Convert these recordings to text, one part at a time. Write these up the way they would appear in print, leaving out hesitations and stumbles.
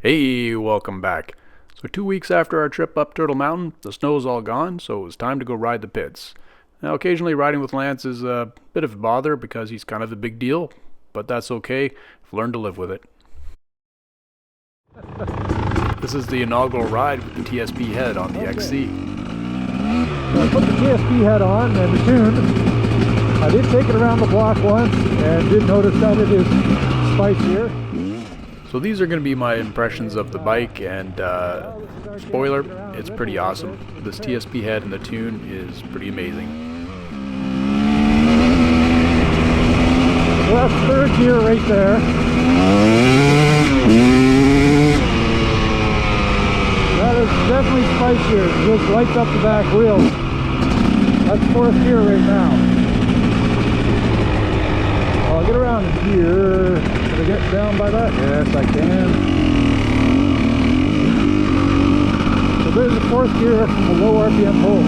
Hey, welcome back. So 2 weeks after our trip up Turtle Mountain, the snow's all gone, so it was time to go ride the pits. Now, occasionally riding with Lance is a bit of a bother because he's kind of a big deal, but that's okay. I've learned to live with it. This is the inaugural ride with the TSP head on the XC. So I put the TSP head on and the tune. I did take it around the block once and did notice that it is spicier. So these are going to be my impressions of the bike, and spoiler, it's pretty awesome. This TSP head and the tune is pretty amazing. So that's third gear right there. That is definitely spicier. It just lights up the back wheel. That's fourth gear right now. I'll get around here. Can I get down by that? Yes, I can. So there's the fourth gear from a low RPM pull.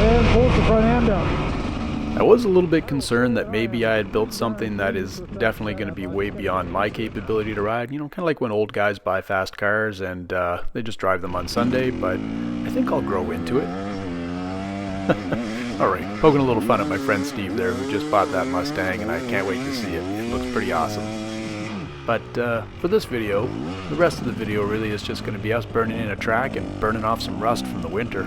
And pulls the front end down. I was a little bit concerned that maybe I had built something that is definitely going to be way beyond my capability to ride. You know, kind of like when old guys buy fast cars and they just drive them on Sunday, but I think I'll grow into it. Alright, poking a little fun at my friend Steve there, who just bought that Mustang, and I can't wait to see it. It looks pretty awesome. But for this video, the rest of the video really is just going to be us burning in a track and burning off some rust from the winter.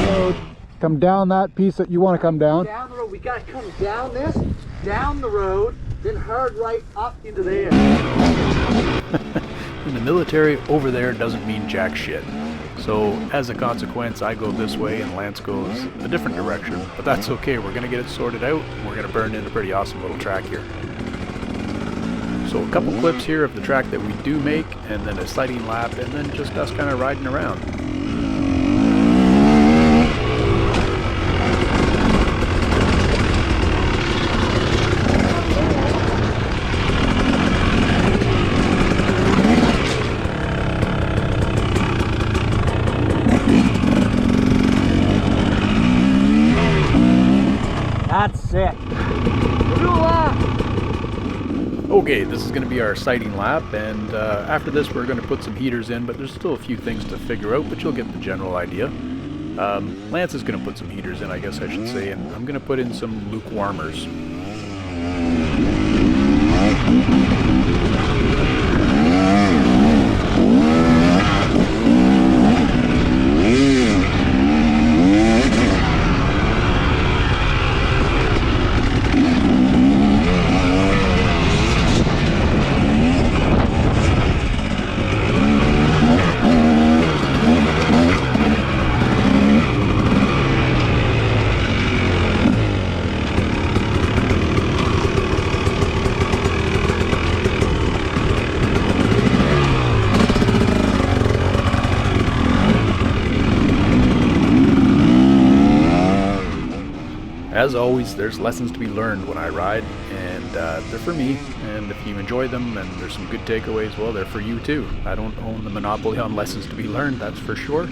So come down that piece that you want to come down. Down the road, we gotta come down this, down the road, then hard right up into there. In the military, over there doesn't mean jack shit. So, as a consequence, I go this way and Lance goes a different direction. But that's okay, we're going to get it sorted out. We're going to burn in a pretty awesome little track here. So, a couple clips here of the track that we do make, and then a sighting lap, and then just us kind of riding around. That's it. We'll do a lap. Okay, this is going to be our sighting lap, and after this we're going to put some heaters in, but there's still a few things to figure out, but you'll get the general idea. Lance is going to put some heaters in, I guess I should say, and I'm going to put in some lukewarmers. As always, there's lessons to be learned when I ride, and they're for me, and if you enjoy them and there's some good takeaways, well, they're for you too. I don't own the monopoly on lessons to be learned, that's for sure,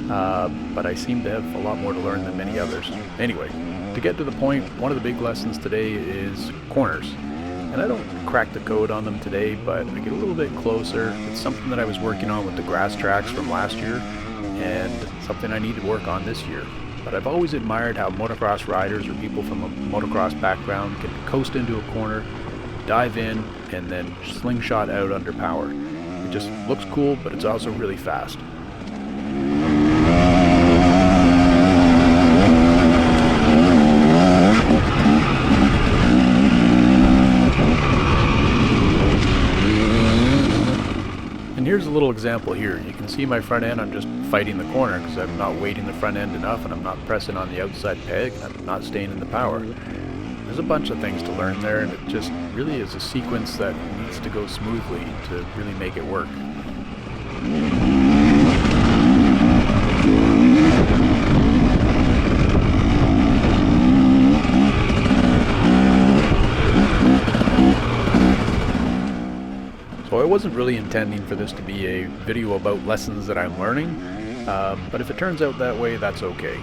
but I seem to have a lot more to learn than many others. Anyway, to get to the point, one of the big lessons today is corners. And I don't crack the code on them today, but I get a little bit closer. It's something that I was working on with the grass tracks from last year, and something I need to work on this year. But I've always admired how motocross riders or people from a motocross background can coast into a corner, dive in, and then slingshot out under power. It just looks cool, but it's also really fast. And here's a little example here. You can see my front end, I'm just fighting the corner because I'm not weighting the front end enough, and I'm not pressing on the outside peg, and I'm not staying in the power. There's a bunch of things to learn there, and it just really is a sequence that needs to go smoothly to really make it work. So I wasn't really intending for this to be a video about lessons that I'm learning, but if it turns out that way, that's okay.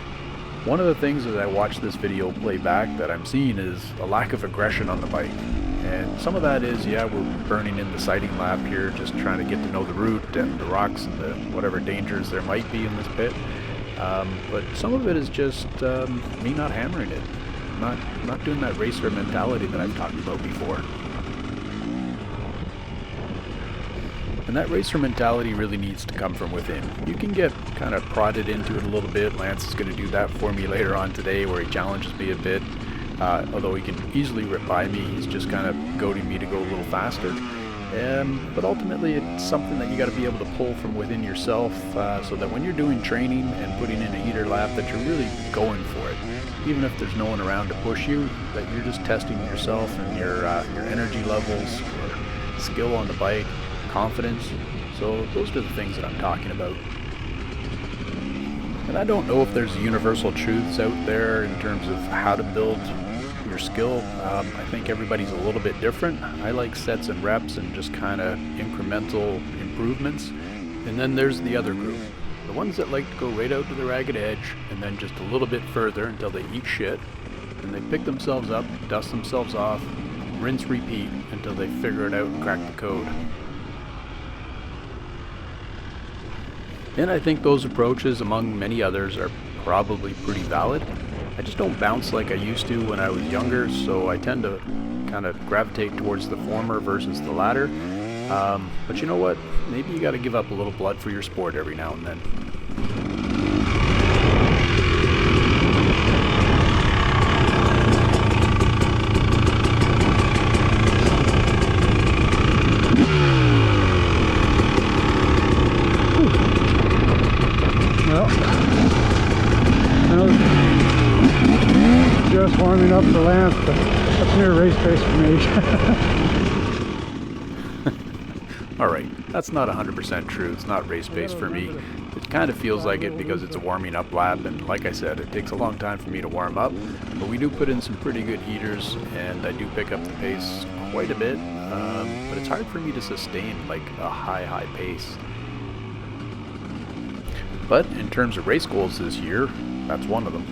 One of the things as I watch this video play back that I'm seeing is a lack of aggression on the bike. And some of that is, yeah, we're burning in the sighting lap here, just trying to get to know the route and the rocks and the whatever dangers there might be in this pit. But some of it is just me not hammering it, not doing that racer mentality that I've talked about before. And that racer mentality really needs to come from within. You can get kind of prodded into it a little bit. Lance is going to do that for me later on today, where he challenges me a bit. Although he can easily rip by me, he's just kind of goading me to go a little faster. But ultimately, it's something that you got to be able to pull from within yourself, so that when you're doing training and putting in a heater lap, that you're really going for it. Even if there's no one around to push you, that you're just testing yourself and your energy levels, your skill on the bike, confidence. So those are the things that I'm talking about. And I don't know if there's universal truths out there in terms of how to build your skill. I think everybody's a little bit different. I like sets and reps and just kind of incremental improvements. And then there's the other group, the ones that like to go right out to the ragged edge and then just a little bit further until they eat shit, and they pick themselves up, dust themselves off, rinse, repeat until they figure it out and crack the code. And I think those approaches, among many others, are probably pretty valid. I just don't bounce like I used to when I was younger, so I tend to kind of gravitate towards the former versus the latter. But you know what? Maybe you got to give up a little blood for your sport every now and then. Just warming up for Lance, but that's near race pace for me. Alright, that's not 100% true. It's not race pace for me. It kind of feels like it because it's a warming up lap, and like I said, it takes a long time for me to warm up. But we do put in some pretty good heaters, and I do pick up the pace quite a bit. But it's hard for me to sustain like a high pace. But in terms of race goals this year, that's one of them.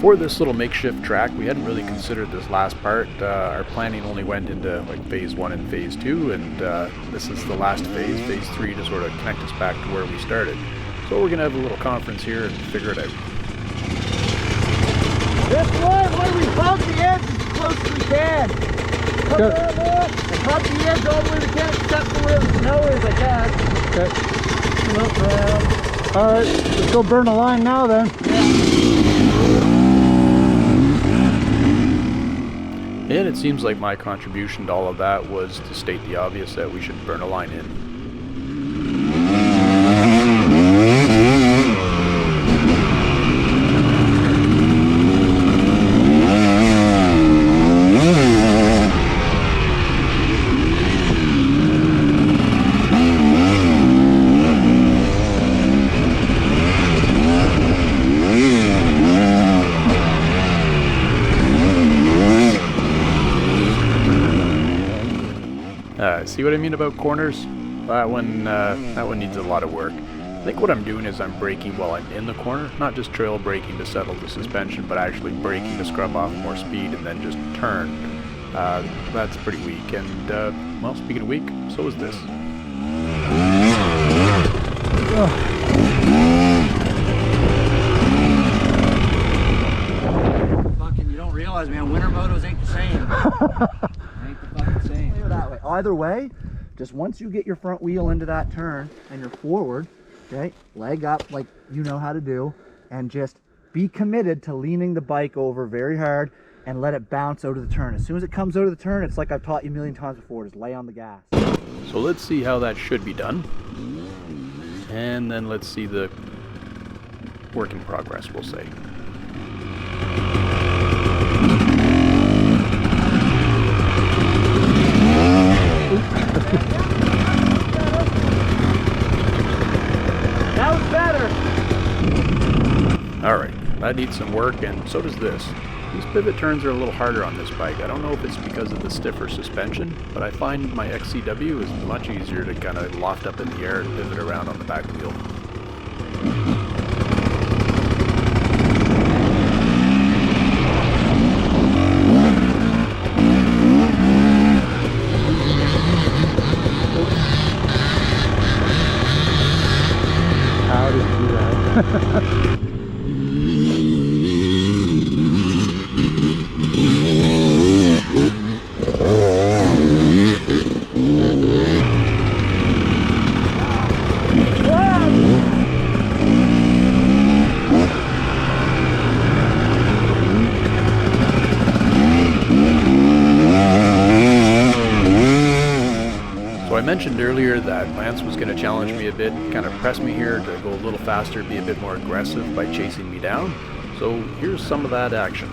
For this little makeshift track, we hadn't really considered this last part. Our planning only went into like phase 1 and phase 2, and this is the last phase 3, to sort of connect us back to where we started. So we're going to have a little conference here and figure it out. This one, when we bump the edge as close as we can. Come Good. down there and bump the edge all the way we can, except for where the snow is, I guess. Okay. Look around. All right, let's go burn a line now then. And it seems like my contribution to all of that was to state the obvious that we should burn a line in. See what I mean about corners? That one needs a lot of work. I think what I'm doing is I'm braking while I'm in the corner, not just trail braking to settle the suspension, but actually braking to scrub off more speed and then just turn. That's pretty weak, and well, speaking of weak, so is this. Fucking, you don't realize, man, winter motos ain't the same. Ain't the fucking same. Clear that way. Either way, just once you get your front wheel into that turn and you're forward, okay, leg up like you know how to do, and just be committed to leaning the bike over very hard and let it bounce out of the turn. As soon as it comes out of the turn, it's like I've taught you a million times before, just lay on the gas. So let's see how that should be done. And then let's see the work in progress, we'll say. That was better. Alright, that needs some work, and so does this. These pivot turns are a little harder on this bike. I don't know if it's because of the stiffer suspension, but I find my XCW is much easier to kind of loft up in the air and pivot around on the back wheel. How did you do that? So I mentioned earlier that Lance was going to challenge me a bit, kind of press me here to go a little faster, be a bit more aggressive by chasing me down. So here's some of that action.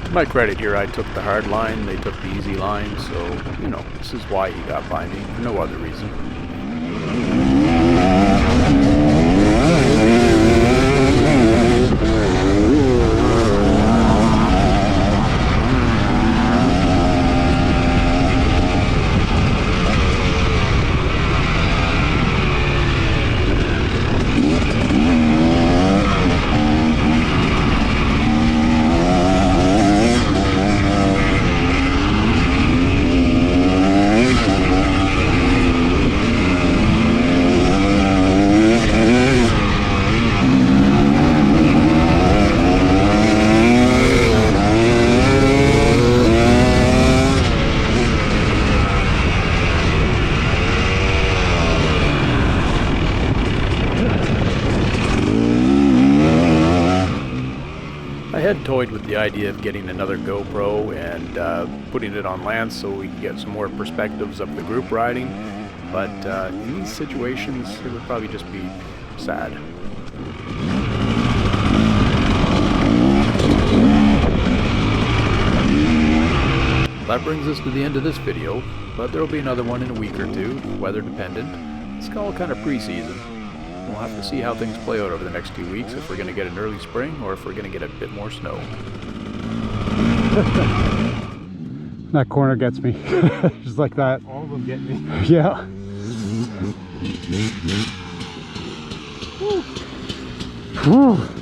To my credit here, I took the hard line, they took the easy line, so, you know, this is why he got by me, for no other reason. I had toyed with the idea of getting another GoPro and putting it on Lance so we could get some more perspectives of the group riding, but in these situations it would probably just be sad. That brings us to the end of this video, but there will be another one in a week or two, weather dependent. It's all kind of pre-season. We'll have to see how things play out over the next 2 weeks, if we're going to get an early spring or if we're going to get a bit more snow. That corner gets me. Just like that. All of them get me. Yeah. Whew.